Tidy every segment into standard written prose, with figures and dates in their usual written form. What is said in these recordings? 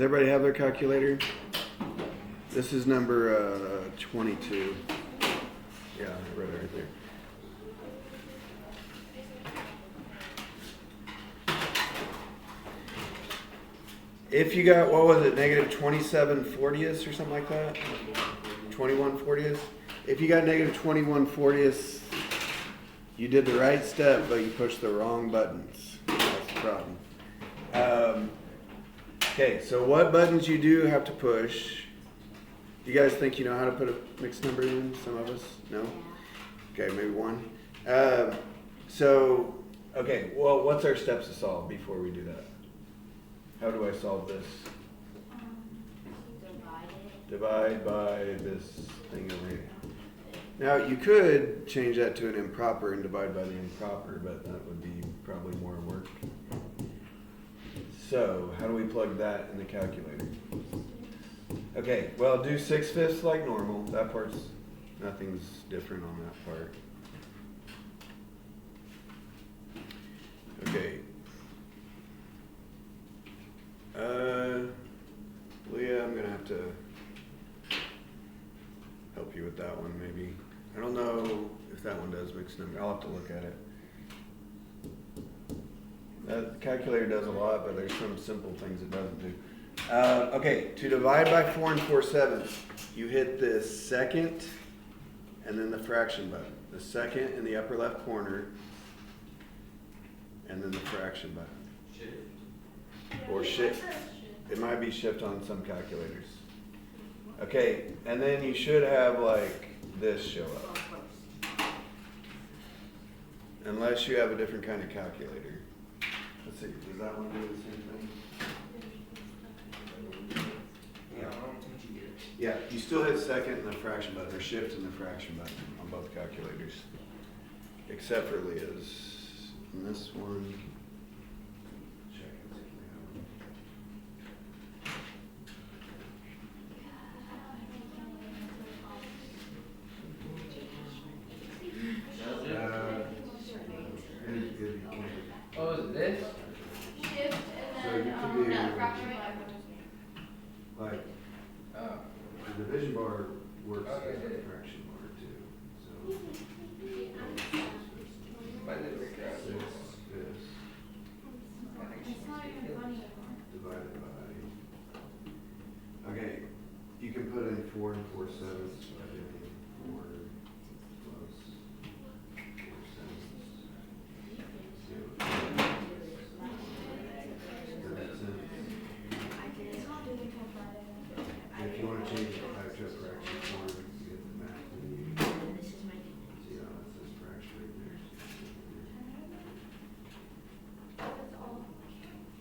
Does everybody have their calculator? This is number 22. Yeah, I read it right there. If you got, what was it, negative 27/40ths or something like that? 21/40ths? If you got negative 21/40ths, you did the right step, but you pushed the wrong buttons. That's the problem. Okay, so what buttons you do have to push? You guys think you know how to put a mixed number in? Some of us? No? Okay, maybe one. Okay, well, what's our steps to solve before we do that? How do I solve this? Divide by this thing over here. Now, you could change that to an improper and divide by the improper, but that would be probably more work. So, how do we plug that in the calculator? Okay, well, do 6/5 like normal. That part's, nothing's different on that part. Okay. Leah, I'm gonna have to help you with that one, maybe. I don't know if that one does mixed number. I'll have to look at it. That calculator does a lot, but there's some simple things it doesn't do. Okay, to divide by 4 4/7, you hit the second and then the fraction button. The second in the upper left corner, and then the fraction button. Shift. Or shift. It might be shift on some calculators. Okay, and then you should have like this show up. Unless you have a different kind of calculator. Let's see, does that one do the same thing? Yeah, you still hit second and the fraction button, or shift and the fraction button on both calculators. Except for Leah's. And this one, check and see if we have them. Oh, is it this? Shift So and you then can do fraction. like Oh. the division bar works Okay. as a fraction bar too. So Why did it work out? 6/5 It's not even funny anymore. divided by. Okay, you can put in 4 4/7 by doing 4 plus 4/7. Does that make sense? If you want to change it back to a fraction form, you get the math and you see how it says fraction right there.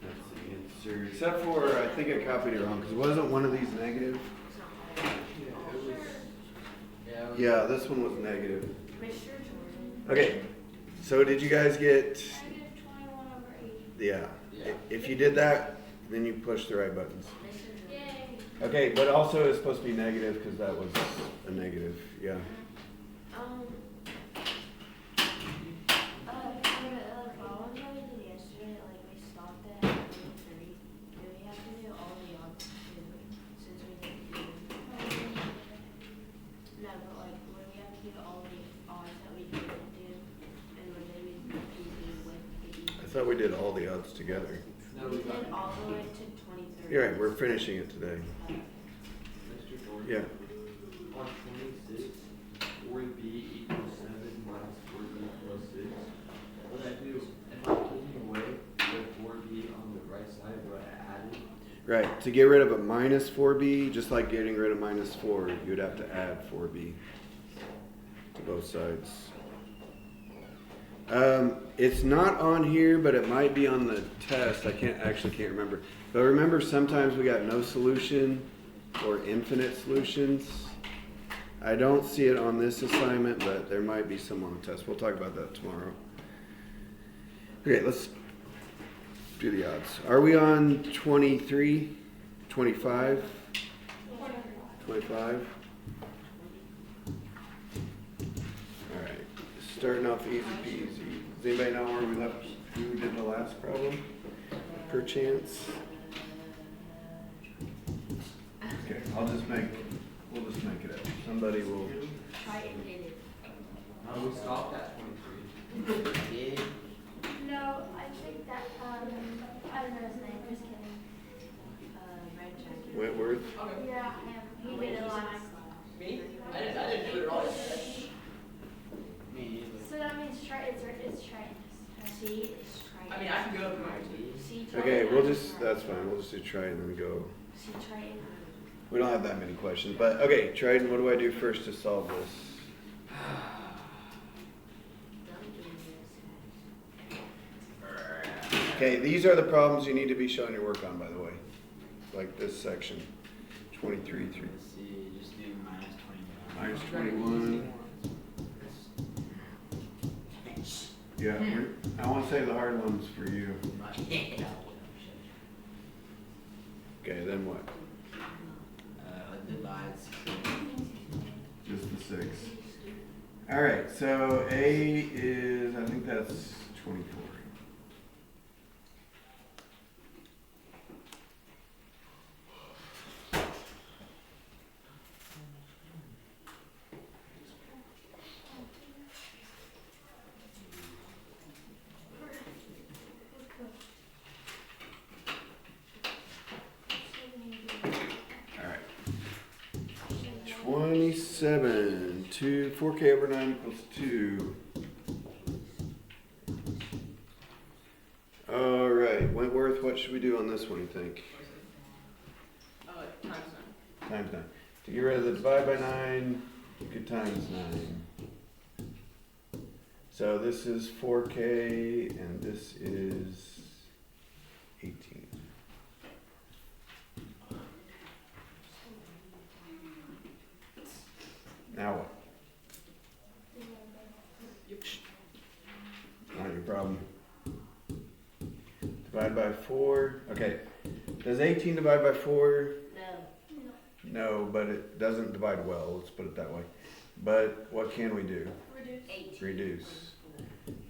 That's the answer, except for I think I copied it wrong because wasn't one of these negative? Yeah, this one was negative. Okay, so did you guys get? Negative 21/8. Yeah. If you did that, then you push the right buttons. Yay. Okay, but also it's supposed to be negative because that was a negative. Yeah. I thought we did all the odds together. No, we got it. all the way to 23. You're right, we're finishing it today. Mr. Thornton, Yeah. on 26, 4b equals 7 minus 4b plus 6. What I do, am I taking away the 4b on the right side what I added? Right, to get rid of a minus 4b, just like getting rid of minus 4, you would have to add 4b to both sides. It's not on here, but it might be on the test. I can't remember. But remember, sometimes we got no solution or infinite solutions. I don't see it on this assignment, but there might be some on the test. We'll talk about that tomorrow. Okay, let's do the odds. Are we on 23, 25, 25? All right, starting off easy peasy. Does anybody know where we left? Who did the last problem? Per chance? Okay, we'll just make it up. Somebody will, Triton did it. No, we stopped at 23. Yeah. No, I think that, I don't know his name, just kidding. Red jacket. Wentworth. Yeah, him. He did it last. Me? I didn't do it all. Me either. So that means it's Triton. See, it's Triton. I mean, I can go up my See, Triton. Okay, we'll just, that's fine, we'll just do Triton and go. See, Triton. We don't have that many questions, but okay, Triton, what do I do first to solve this? Okay, these are the problems you need to be showing your work on, by the way. Like this section, 23 through Let's see, just do minus 21. Yeah, I want to save the hard ones for you. Okay, then what? Divides. Just the 6. All right, so A is, I think that's 24. All right. 27, 4K over 9 equals 2. All right, Wentworth, what should we do on this one, you think? Times 9. Times 9. To get rid of the divide by 9, you could times 9. So this is 4K and this is 18. Now what? Not your problem. Divide by 4. Okay. Does 18 divide by 4? No, but it doesn't divide well. Let's put it that way. But what can we do? Reduce. Reduce.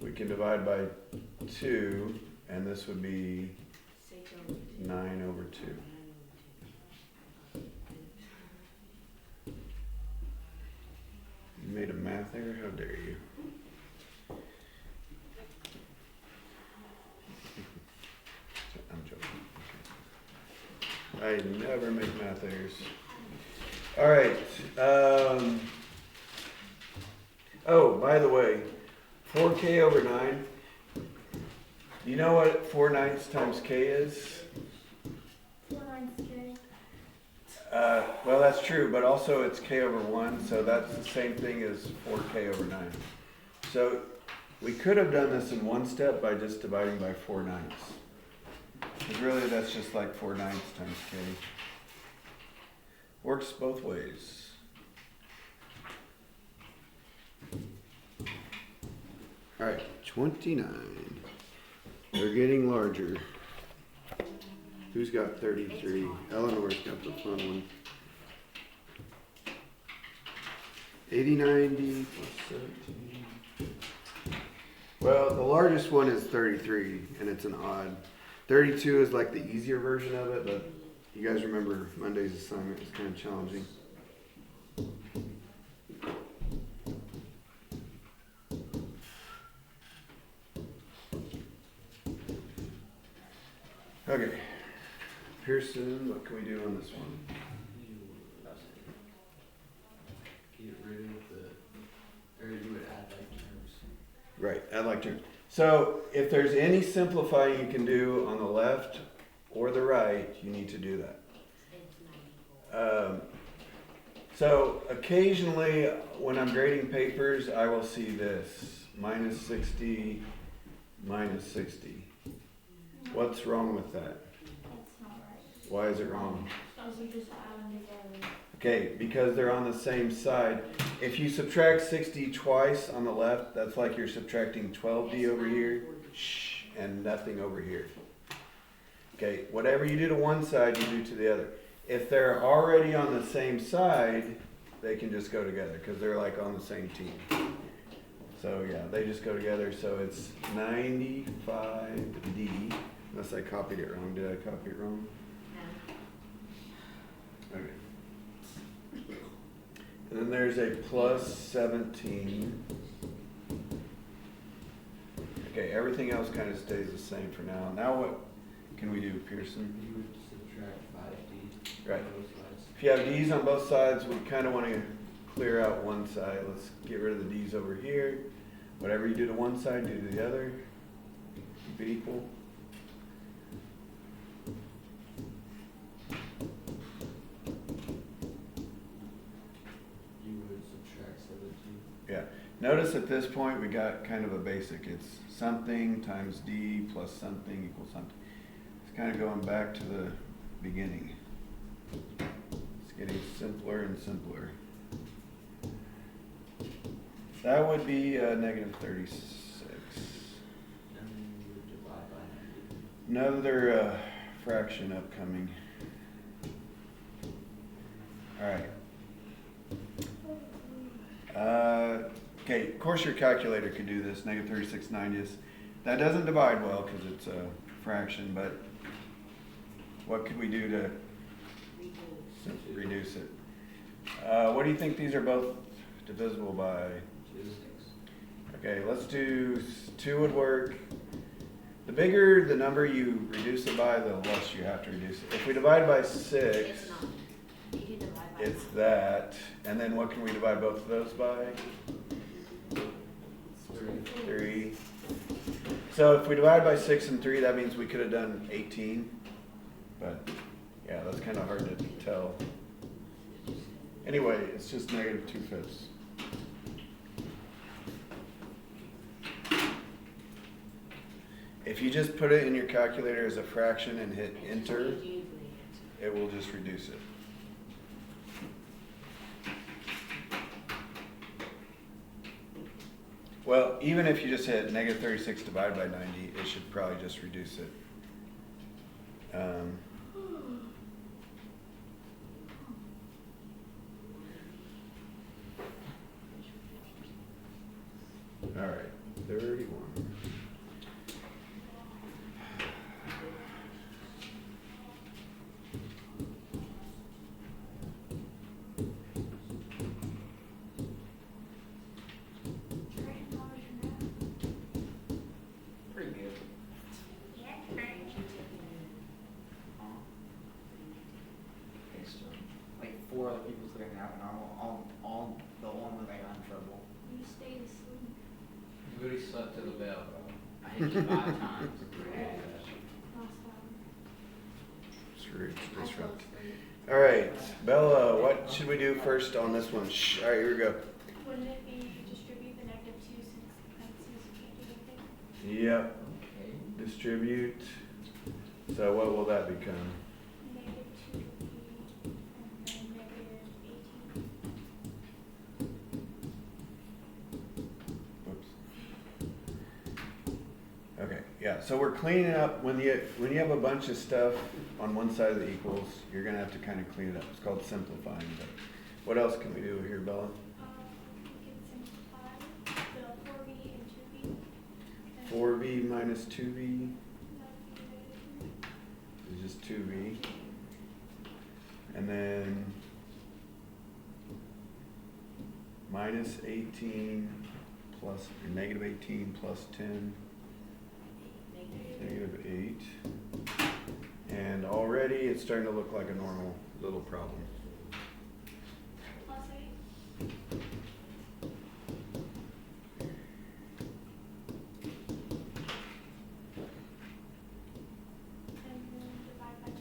We can divide by 2, and this would be 9 over 2. You made a math error? How dare you? I'm joking. Okay. I never make math errors. All right. Oh, by the way, 4K over 9. Do you know what 4/9 times K is? 4/9 Well, that's true, but also it's K over 1, so that's the same thing as 4K over 9. So we could have done this in one step by just dividing by 4/9. Because really that's just like 4/9 times K. Works both ways. All right, 29. They're getting larger. Who's got 33? Eleanor's got the fun one. 80/90 plus 17. Well, the largest one is 33, and it's an odd. 32 is like the easier version of it, but you guys remember Monday's assignment was kind of challenging. Okay. Pearson, what can we do on this one? Get rid of the, or you would add like terms. Right, add like terms. So if there's any simplifying you can do on the left or the right, you need to do that. So occasionally when I'm grading papers, I will see this, minus 60, minus 60. What's wrong with that? That's not right. Why is it wrong? Because you just add them together. Okay, because they're on the same side. If you subtract 60 twice on the left, that's like you're subtracting 12D over here, and nothing over here. Okay, whatever you do to one side, you do to the other. If they're already on the same side, they can just go together because they're like on the same team. So yeah, they just go together. So it's 95D, unless I copied it wrong. Did I copy it wrong? Okay. then there's a plus 17. Okay, everything else kind of stays the same for now. Now what can we do, Pearson? You would subtract 5D. Right. on both sides. If you have D's on both sides, we kind of want to clear out one side. Let's get rid of the D's over here. Whatever you do to one side, do to the other. Keep it equal. You would subtract 17. Yeah. Notice at this point we got kind of a basic. It's something times D plus something equals something. It's kind of going back to the beginning. It's getting simpler and simpler. That would be negative 36. And then you would divide by 90. Another fraction upcoming. All right. Okay, of course your calculator could do this, negative 36/90. That doesn't divide well because it's a fraction, but what could we do to reduce it? What do you think these are both divisible by? 2. Okay, let's do 2 would work. The bigger the number you reduce it by, the less you have to reduce it. If we divide by 6, It's not. You can divide by. it's that. And then what can we divide both of those by? 3. So if we divide by 6 and 3, that means we could have done 18. But yeah, that's kind of hard to tell. Anyway, it's just negative 2/5. If you just put it in your calculator as a fraction and hit enter, it will just reduce it. Well, even if you just hit negative 36 divided by 90, it should probably just reduce it. All right, 31. Pretty good. It's like 4 other people sitting out, and I'm the only one that got in trouble. You stayed asleep. You really slept to the bell, bro. I hit you 5 times. Last time. Screw I this fell round. asleep. All right, Bella, what should we do first on this one? Shh. All right, here we go. Wouldn't it be distribute the negative 2 since the parentheses can't do anything? Yep, Okay. distribute. So what will that become? Negative 2 and then negative 18. Whoops. Okay, yeah, so we're cleaning up, when you have a bunch of stuff on one side of the equals, you're gonna have to kind of clean it up. It's called simplifying, but what else can we do here, Bella? We can simplify the 4b and 2b. And 4v minus 2v that would be is just 2v. And then minus 18 plus, or negative 18 plus 10, negative 8. And already it's starting to look like a normal little problem. plus 8. And then divide by 2.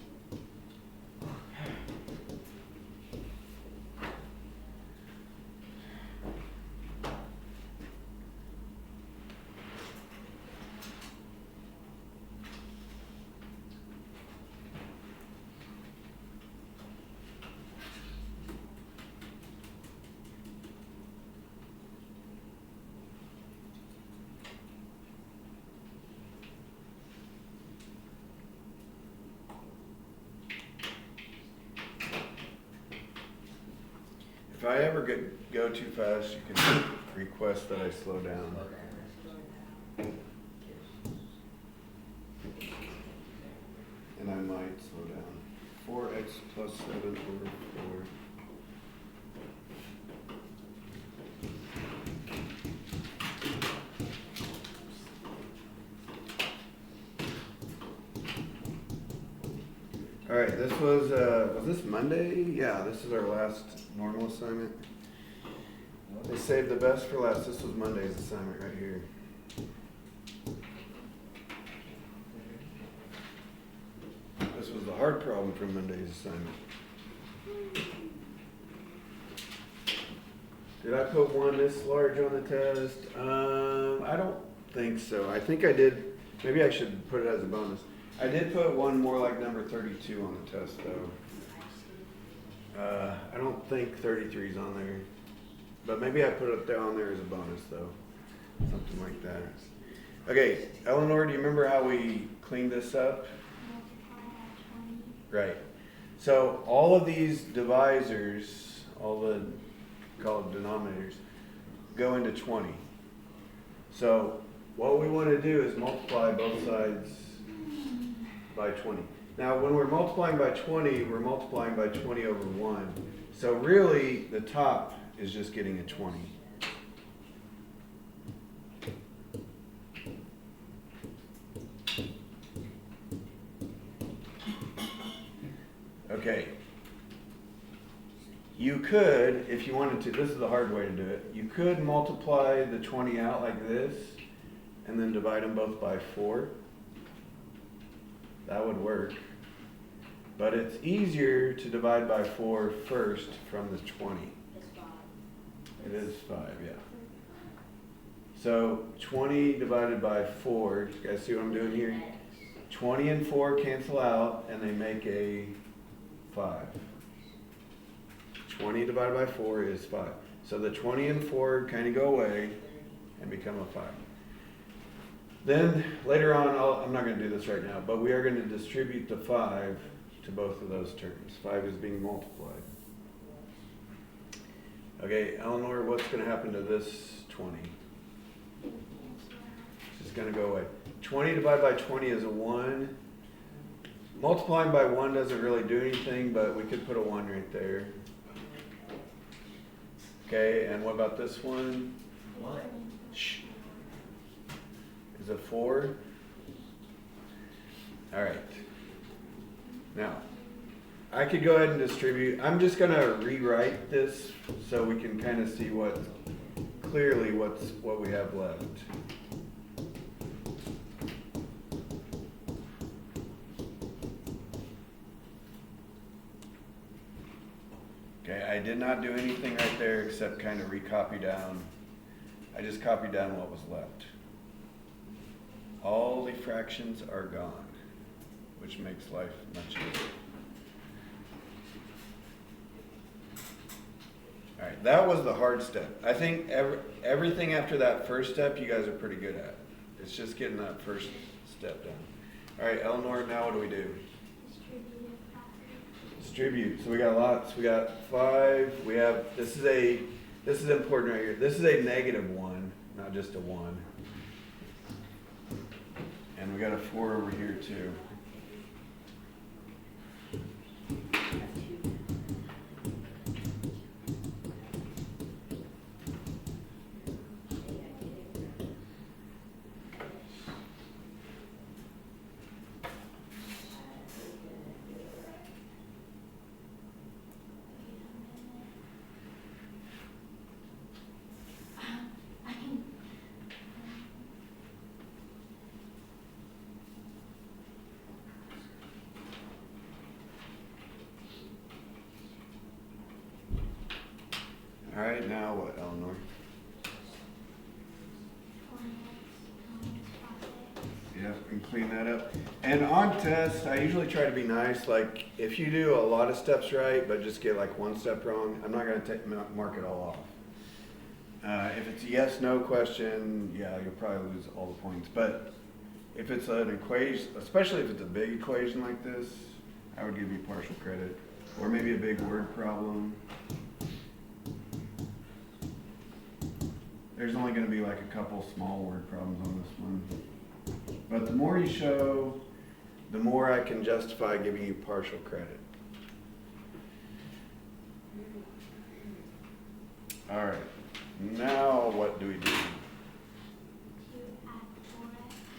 If I ever go too fast, you can request that I slow down. And I might slow down. 4x plus 7 over 4. this was this Monday? Yeah, this is our last normal assignment. They saved the best for last. This was Monday's assignment right here. This was the hard problem from Monday's assignment. Did I put one this large on the test? I don't think so. I think I did. Maybe I should put it as a bonus. I did put one more like number 32 on the test though. I don't think 33 is on there. But maybe I put it down there as a bonus though. Something like that. Okay, Eleanor, do you remember how we cleaned this up? Right. So all of these divisors, all the called denominators, go into 20. So what we want to do is multiply both sides by 20. Now when we're multiplying by 20, we're multiplying by 20 over 1. So really the top is just getting a 20. Okay. You could, if you wanted to, this is the hard way to do it, you could multiply the 20 out like this and then divide them both by 4. That would work. But it's easier to divide by 4 first from the 20. It is 5, yeah. So 20 divided by 4, you guys see what I'm doing here? 20 and 4 cancel out and they make a 5. 20 divided by 4 is 5. So the 20 and 4 kind of go away and become a 5. Then later on, I'm not going to do this right now, but we are going to distribute the 5 to both of those terms. 5 is being multiplied. Okay, Eleanor, what's going to happen to this 20? It's just going to go away. 20 divided by 20 is a 1. Multiplying by 1 doesn't really do anything, but we could put a 1 right there. Okay, and what about this one? What? Shh. Is a 4. All right. Now, I could go ahead and distribute. I'm just going to rewrite this so we can kind of see what we have left. Okay, I did not do anything right there except kind of recopy down. I just copied down what was left. All the fractions are gone, which makes life much easier. All right, that was the hard step. I think everything after that first step you guys are pretty good at. It's just getting that first step done. All right, Eleanor, now what do we do? Distribute. So we got lots. We got 5. We have, this is important right here. This is a -1, not just a 1. And we got a 4 over here too. All right, now what, Eleanor? Yeah, and clean that up. And on tests, I usually try to be nice. Like, if you do a lot of steps right, but just get like 1 step wrong, I'm not going to mark it all off. If it's a yes/no question, yeah, you'll probably lose all the points. But if it's an equation, especially if it's a big equation like this, I would give you partial credit. Or maybe a big word problem. There's only going to be like a couple small word problems on this one. But the more you show, the more I can justify giving you partial credit. All right, now what do we do?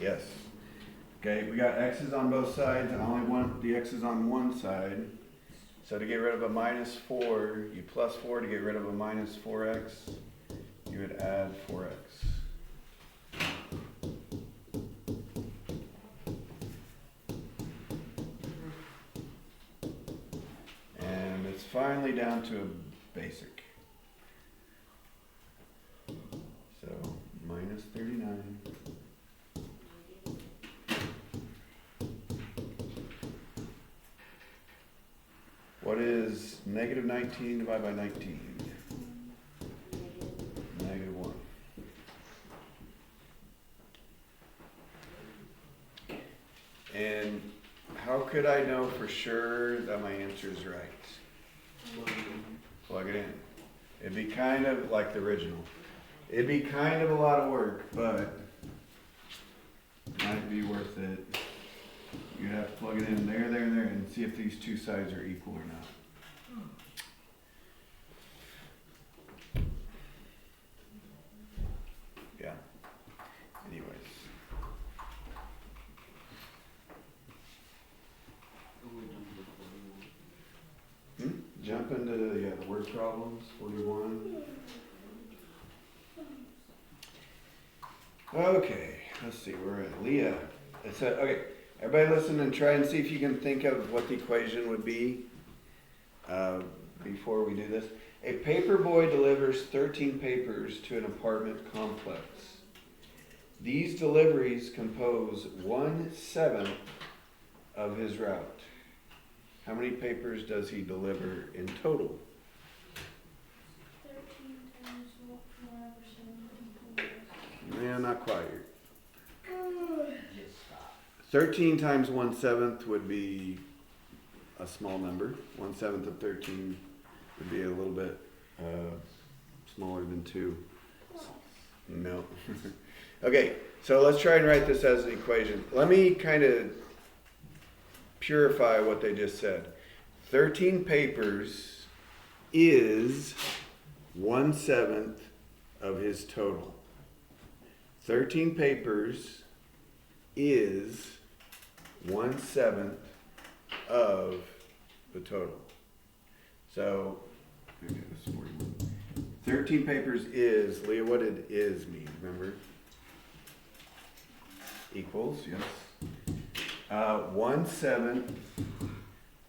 Yes. Okay, we got x's on both sides. I only want the x's on one side. So to get rid of a minus 4, you plus 4. To get rid of a minus 4x, you would add 4x. And it's finally down to a basic. So minus 39. What is negative 19 divided by 19? Negative 1. And how could I know for sure that my answer is right? Plug it in. It'd be kind of like the original. It'd be kind of a lot of work, but it might be worth it. You have to plug it in there, and see if these two sides are equal or not. Yeah. Anyways. Jump into the word problems, 41. Okay, let's see, we're at Leah. It said, okay, everybody listen and try and see if you can think of what the equation would be before we do this. A paper boy delivers 13 papers to an apartment complex. These deliveries compose 1/7 of his route. How many papers does he deliver in total? 13 times 1/7. Yeah, not quite. Just stop. 13 times 1/7 would be a small number. 1/7 of 13 would be a little bit smaller than 2. No. Okay, so let's try and write this as an equation. Let me kind of purify what they just said. 13 papers is 1/7 of his total. 13 papers is 1/7 of the total. So, okay, this is 41. 13 papers is, Leah, what did is mean, remember? Equals, yes. 1/7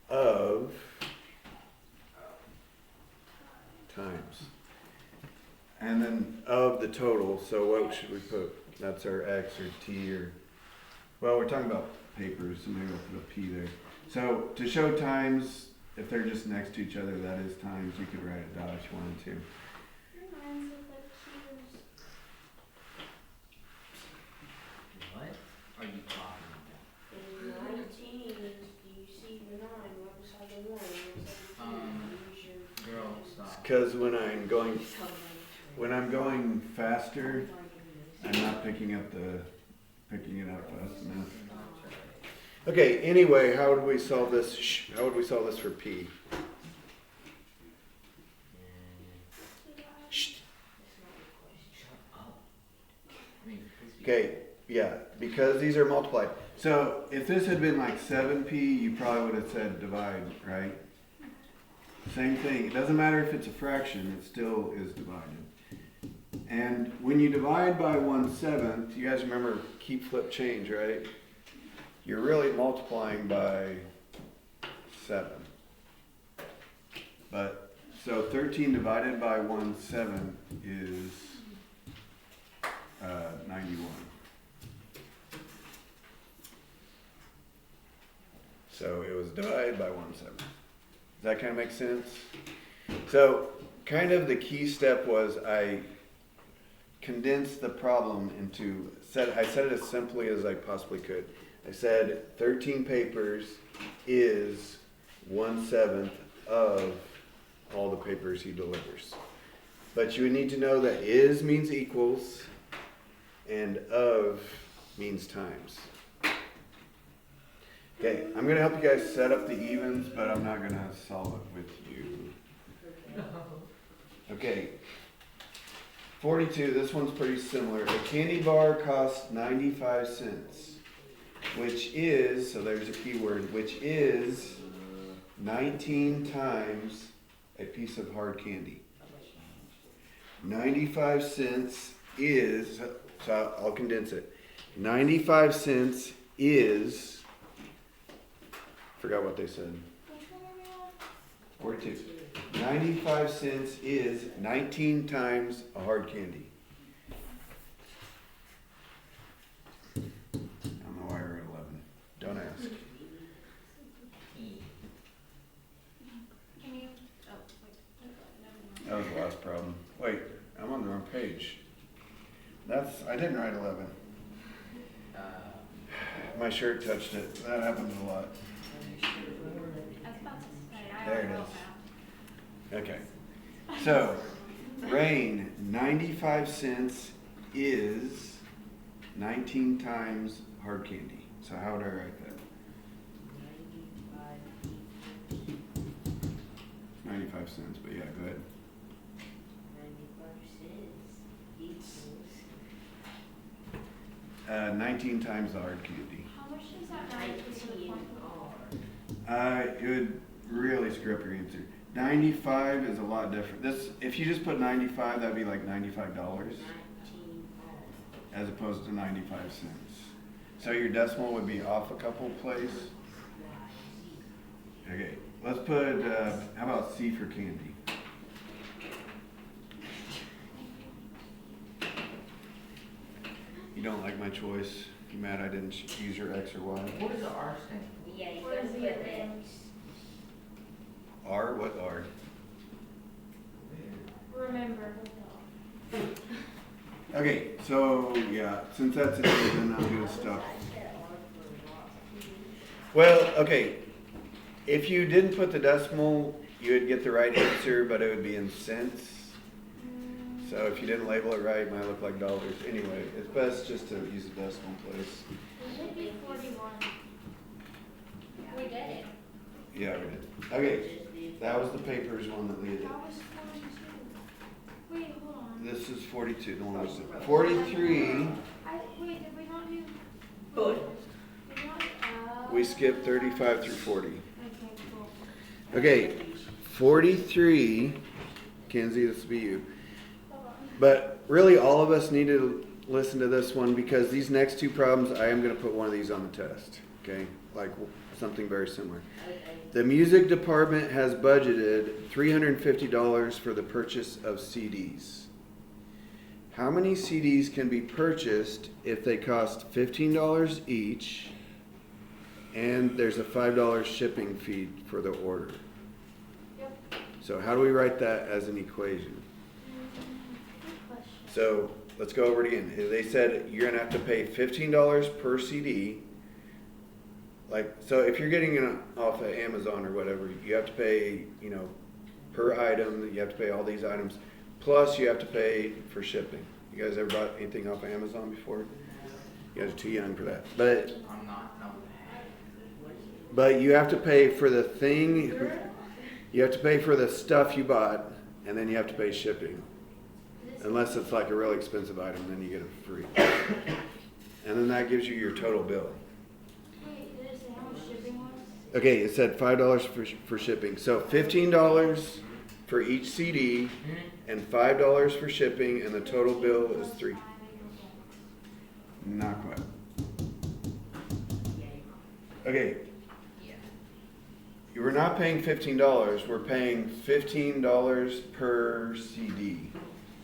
of times. And then of the total, so what should we put? That's our X or T or, well, we're talking about papers, so maybe I'll put a P there. So to show times, if they're just next to each other, that is times. You could write a dot if you wanted to. Reminds me of like Q's. What are you talking about? In 19, do you see the 9 right beside the 1? Girl, stop. Because when I'm going faster, I'm not picking it up fast enough. Okay, anyway, how would we solve this? How would we solve this for P? Shh. Shut up. I mean, please be- Okay, yeah, because these are multiplied. So if this had been like 7P, you probably would have said divide, right? Same thing. It doesn't matter if it's a fraction, it still is divided. And when you divide by 1/7, you guys remember keep, flip, change, right? You're really multiplying by 7. But, so 13 divided by 1/7 is 91. So it was divided by 1/7. Does that kind of make sense? So kind of the key step was I condensed the problem into, I said it as simply as I possibly could. I said 13 papers is 1/7 of all the papers he delivers. But you would need to know that is means equals and of means times. Okay, I'm going to help you guys set up the evens, but I'm not going to solve it with you. Okay, 42, this one's pretty similar. A candy bar costs 95 cents. which is, so there's a key word, which is 19 times a piece of hard candy. 95 cents is, so I'll condense it. 95 cents is, forgot what they said. 42. 95 cents is 19 times a hard candy. I don't know why I wrote 11. Don't ask. Can you, oh, wait, That was the last problem. Wait, I'm on the wrong page. I didn't write 11. My shirt touched it. That happens a lot. I was about to say, I There don't it know is. that. Okay. So, rain, 95 cents is 19 times hard candy. So how would I write that? 95 cents, but yeah, go ahead. 95 cents equals. 19 times the hard candy. How much does that matter to the 19 point? R. It would really screw up your answer. 95 is a lot different. If you just put 95, that'd be like $95 19 R. as opposed to 95 cents. So your decimal would be off a couple places. Okay, let's put, how about C for candy? You don't like my choice? You mad I didn't use your X or Y? What does the R stand for? Yeah, you What gotta is put the X. R? What R? Remember. Okay, so yeah, since that's it, then I'll do stuff. I said R for rock. Well, okay, if you didn't put the decimal, you would get the right answer, but it would be in cents. So if you didn't label it right, it might look like dollars. Anyway, it's best just to use the decimal place. Would it be 41? We did it. Yeah, we did. Okay, that was the papers one that Leah did. That was 42. Wait, hold on. This is 42, the one was 43. Wait, did we not do? Good. Did we not, We skipped 35 through 40. Okay, cool. Okay, 43, Kenzie, this will be you. Hold on. But really, all of us need to listen to this one because these next two problems, I am going to put one of these on the test. Okay, like something very similar. Okay. The music department has budgeted $350 for the purchase of CDs. How many CDs can be purchased if they cost $15 each and there's a $5 shipping fee for the order? Yep. So how do we write that as an equation? Good question. So let's go over it again. They said you're gonna have to pay $15 per CD. Like, so if you're getting it off of Amazon or whatever, you have to pay, per item, you have to pay all these items, plus you have to pay for shipping. You guys ever bought anything off of Amazon before? You guys are too young for that. I'm not, no. But you have to pay for the thing, you have to pay for the stuff you bought, and then you have to pay shipping. Unless it's like a really expensive item, then you get it free. And then that gives you your total bill. Wait, did it say how much shipping was? Okay, it said $5 for shipping. So $15 for each CD and $5 for shipping, and the total bill is $3. Not quite. Okay, Yeah. we're not paying $15. We're paying $15 per CD.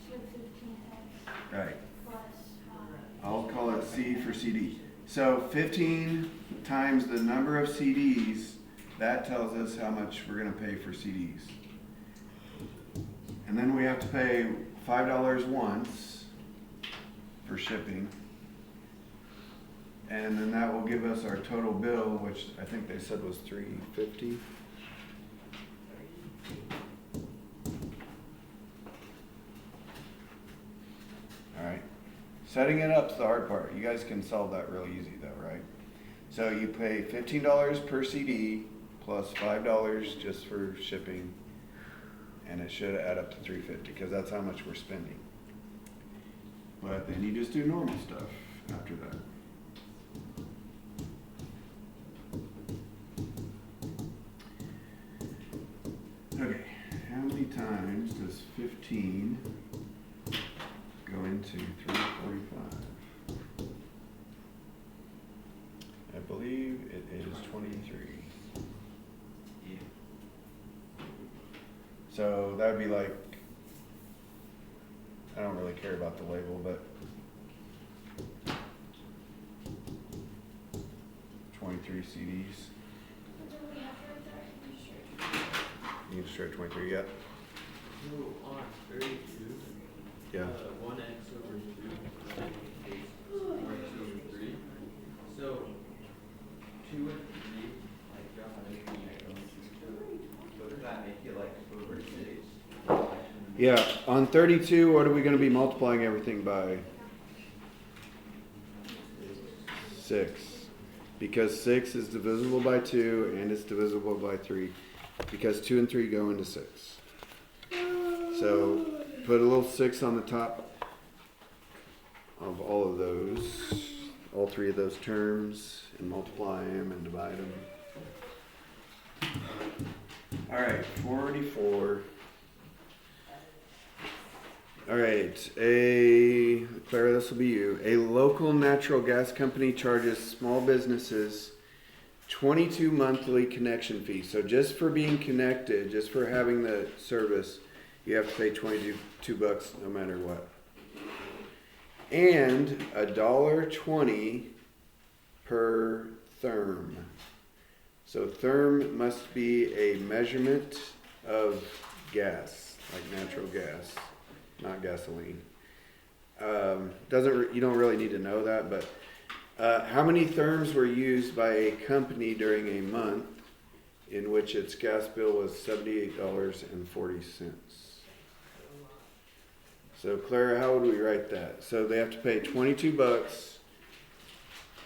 So 15x Right. plus 5. I'll call it C for CD. So 15 times the number of CDs, that tells us how much we're going to pay for CDs. And then we have to pay $5 once for shipping. And then that will give us our total bill, which I think they said was $350. All right. Setting it up's the hard part. You guys can solve that real easy though, right? So you pay $15 per CD plus $5 just for shipping, and it should add up to $350 because that's how much we're spending. But then you just do normal stuff after that. Okay, how many times does 15 go into 345? I believe it is 23. Yeah. So that would be like, I don't really care about the label, but 23 CDs. What do we have to write that in the shirt? You can just write 23, yeah. So on 32, Yeah. 1x over 2 is 1 over 3. So 2 and 3, like drop out of each other. So does that make it like over 6? Yeah, on 32, what are we going to be multiplying everything by? 6. Because 6 is divisible by 2 and it's divisible by 3. Because 2 and 3 go into 6. So put a little 6 on the top of all of those, all 3 of those terms, and multiply them and divide them. All right, 44. All right, Clara, this will be you. A local natural gas company charges small businesses 22 monthly connection fees. So just for being connected, just for having the service, you have to pay 22 bucks no matter what. And $1.20 per therm. So therm must be a measurement of gas, like natural gas, not gasoline. You don't really need to know that, but how many therms were used by a company during a month in which its gas bill was $78.40? So Clara, how would we write that? So they have to pay 22 bucks.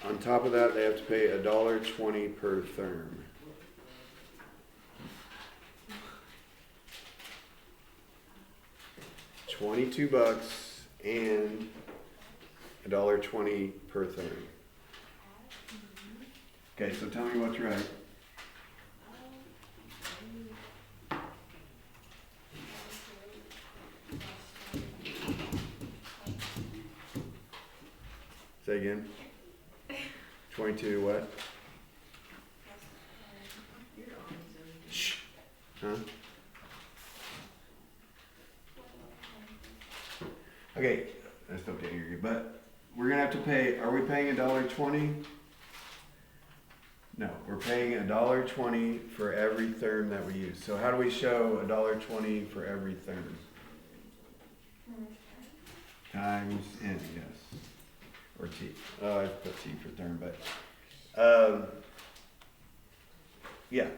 On top of that, they have to pay $1.20 per therm. $22 and $1.20 per therm. Okay, so tell me what's right. Say again. 22 what? Shh. Huh? Okay, I still can't hear you, but we're gonna have to pay, are we paying $1.20? No, we're paying $1.20 for every therm that we use. So how do we show $1.20 for every therm? Times N, yes. Or T. Oh, I put T for therm, but yeah.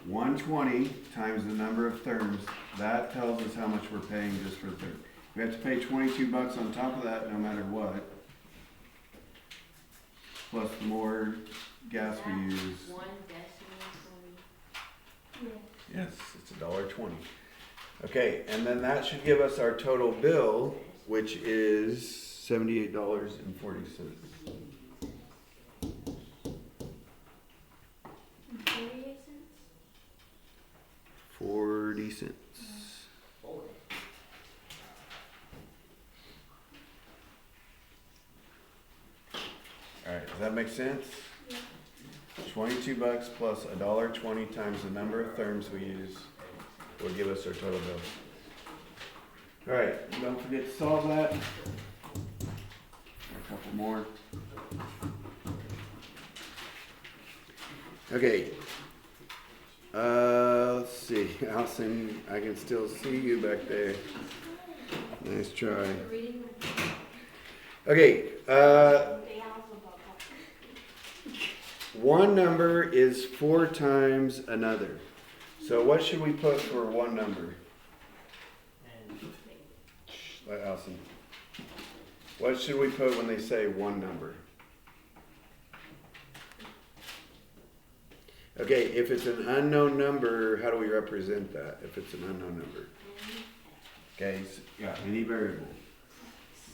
120 times the number of therms, that tells us how much we're paying just for the therm. We have to pay 22 bucks on top of that no matter what. Plus the more gas we use. One decimal point. Yes. Yes, it's $1.20. Okay, and then that should give us our total bill, which is $78.40. 48 cents? 40 cents. All right, does that make sense? Yeah. 22 bucks plus $1.20 times the number of therms we use will give us our total bill. All right, don't forget to solve that. A couple more. Okay. Let's see. Allison, I can still see you back there. Nice try. Reading Okay. the alphabet. One number is 4 times another. So what should we put for one number? Shh, let Allison. What should we put when they say one number? Okay, if it's an unknown number, how do we represent that if it's an unknown number? Okay, so, yeah, any variable.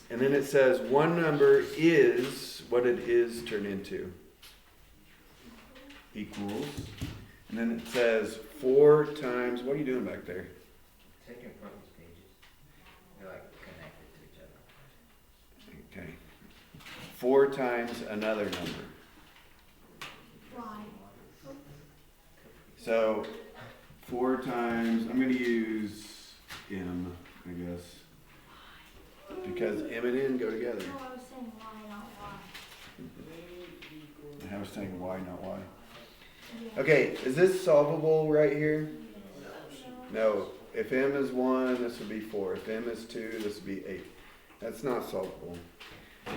And then it says one number is what it is turned into. Equals. And then it says 4 times, what are you doing back there? Taken from these pages. They're like connected to each other. Okay. 4 times another number. Why? So 4 times, I'm going to use m, I guess. Because m and n go together. No, I was saying why, not why. I was saying y, not y. Yeah. Okay, is this solvable right here? No. If m is 1, this would be 4. If m is 2, this would be 8. That's not solvable.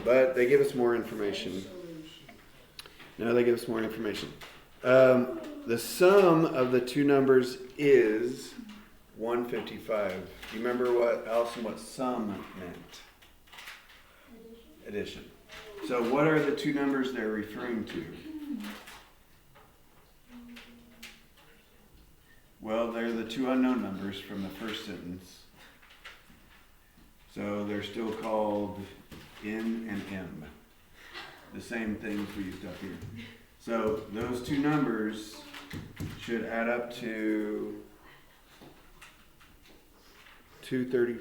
But they give us more information. No, they give us more information. The sum of the two numbers is 155. Do you remember what sum meant? Addition. So what are the two numbers they're referring to? Well, they're the two unknown numbers from the first sentence. So they're still called n and m. The same things we used up here. So those two numbers should add up to 230.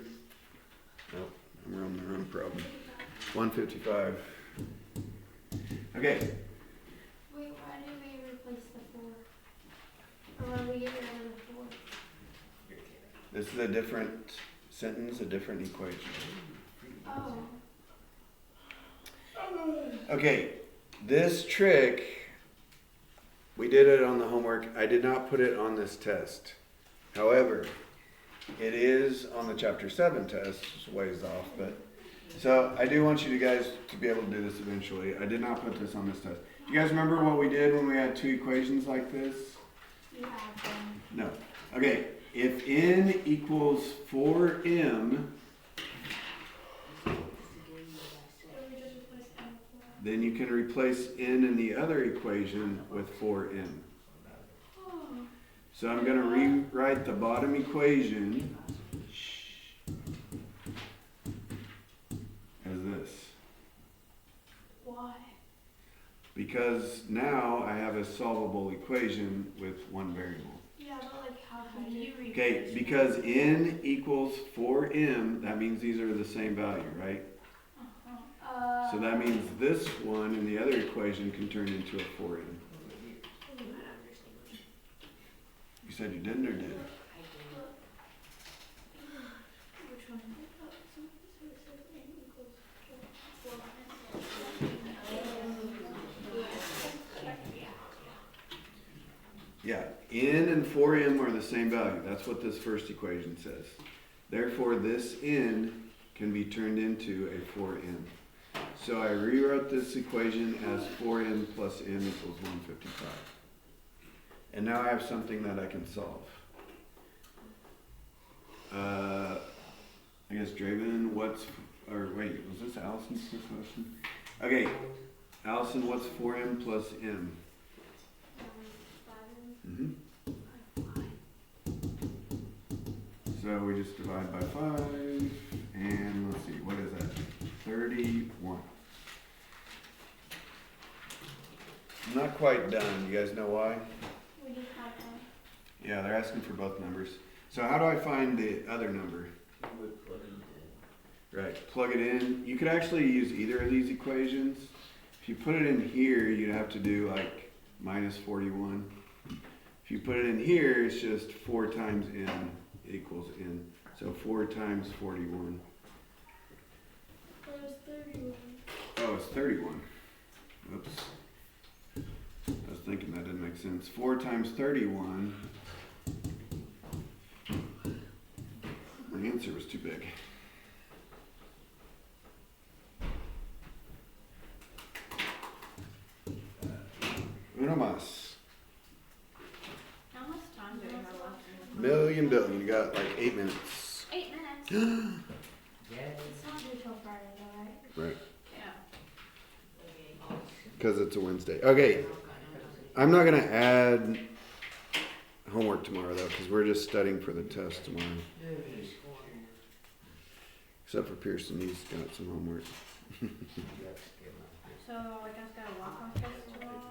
Nope, I'm on the wrong problem. 155. Okay. Wait, why did we replace the 4? Or why did we get rid of the 4? You're kidding. This is a different sentence, a different equation. Oh. Okay, this trick, we did it on the homework. I did not put it on this test. However, it is on the chapter 7 test, it's ways off, but so I do want you guys to be able to do this eventually. I did not put this on this test. Do you guys remember what we did when we had two equations like this? You have them. No. Okay, if n equals 4m, then you can replace n in the other equation with 4m. So I'm going to rewrite the bottom equation as this. Why? Because now I have a solvable equation with one variable. Yeah, but like how do you read? Okay, because n equals 4m, that means these are the same value, right? So that means this one in the other equation can turn into a 4m. You said you didn't or did? Which one? Yeah, n and 4m are the same value. That's what this first equation says. Therefore, this n can be turned into a 4m. So I rewrote this equation as 4m plus n equals 155. And now I have something that I can solve. I guess Draven, was this Allison's question? Okay, Allison, what's 4m plus m? Mm-hmm. So we just divide by 5, and let's see, what is that? 31. I'm not quite done. You guys know why? We just have them. Yeah, they're asking for both numbers. So how do I find the other number? You would plug it in. Right, plug it in. You could actually use either of these equations. If you put it in here, you'd have to do like minus 41. If you put it in here, it's just 4 times n equals n. So 4 times 41. It was 31. Oh, it's 31. Oops. I was thinking that didn't make sense. 4 times 31. My answer was too big. Uno más. How much time do we have left? Million billion. You got like 8 minutes. 8 minutes. Yeah. It's not due till Friday though, right? Right. Yeah. Because it's a Wednesday. Okay. I'm not going to add homework tomorrow though, because we're just studying for the test tomorrow. Except for Pearson, he's got some homework. So I guess got a walk-on test tomorrow?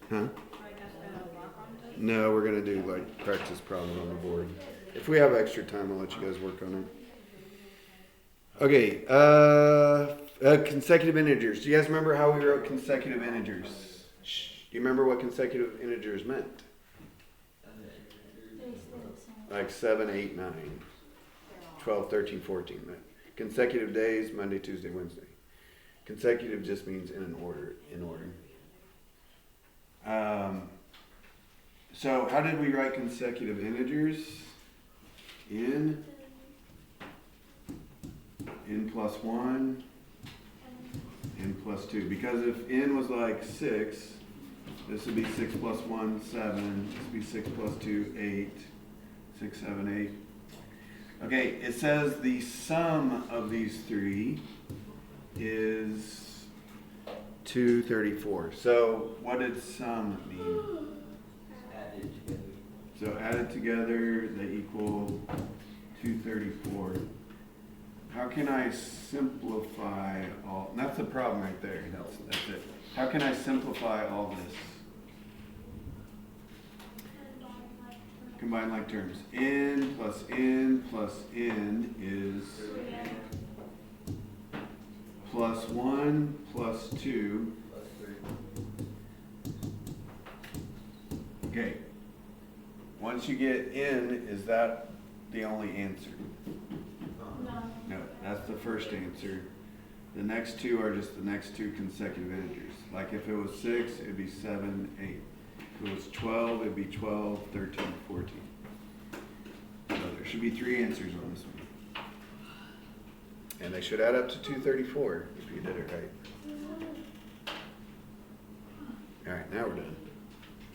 Huh? I guess got a walk-on test No, we're gonna do like practice problems on the board. If we have extra time, I'll let you guys work on it. Okay, consecutive integers. Do you guys remember how we wrote consecutive integers? Do you remember what consecutive integers meant? Like 7, 8, 9, 12, 13, 14. Consecutive days, Monday, Tuesday, Wednesday. Consecutive just means in order. So how did we write consecutive integers? N plus 1, n plus 2. Because if n was like 6, this would be 6 plus 1, 7. This would be 6 plus 2, 8. 6, 7, 8. Okay, it says the sum of these three is 234. So what did sum mean? Added together. So added together, they equal 234. How can I simplify all? That's the problem right there. That's it. How can I simplify all this? Combine like terms. N plus n plus n is plus 1 plus 2. Plus 3. Okay. Once you get n, is that the only answer? No, that's the first answer. The next two are just the next two consecutive integers. Like if it was 6, it'd be 7, 8. If it was 12, it'd be 12, 13, 14. So there should be 3 answers on this one. And they should add up to 234 if you did it right. All right, now we're done.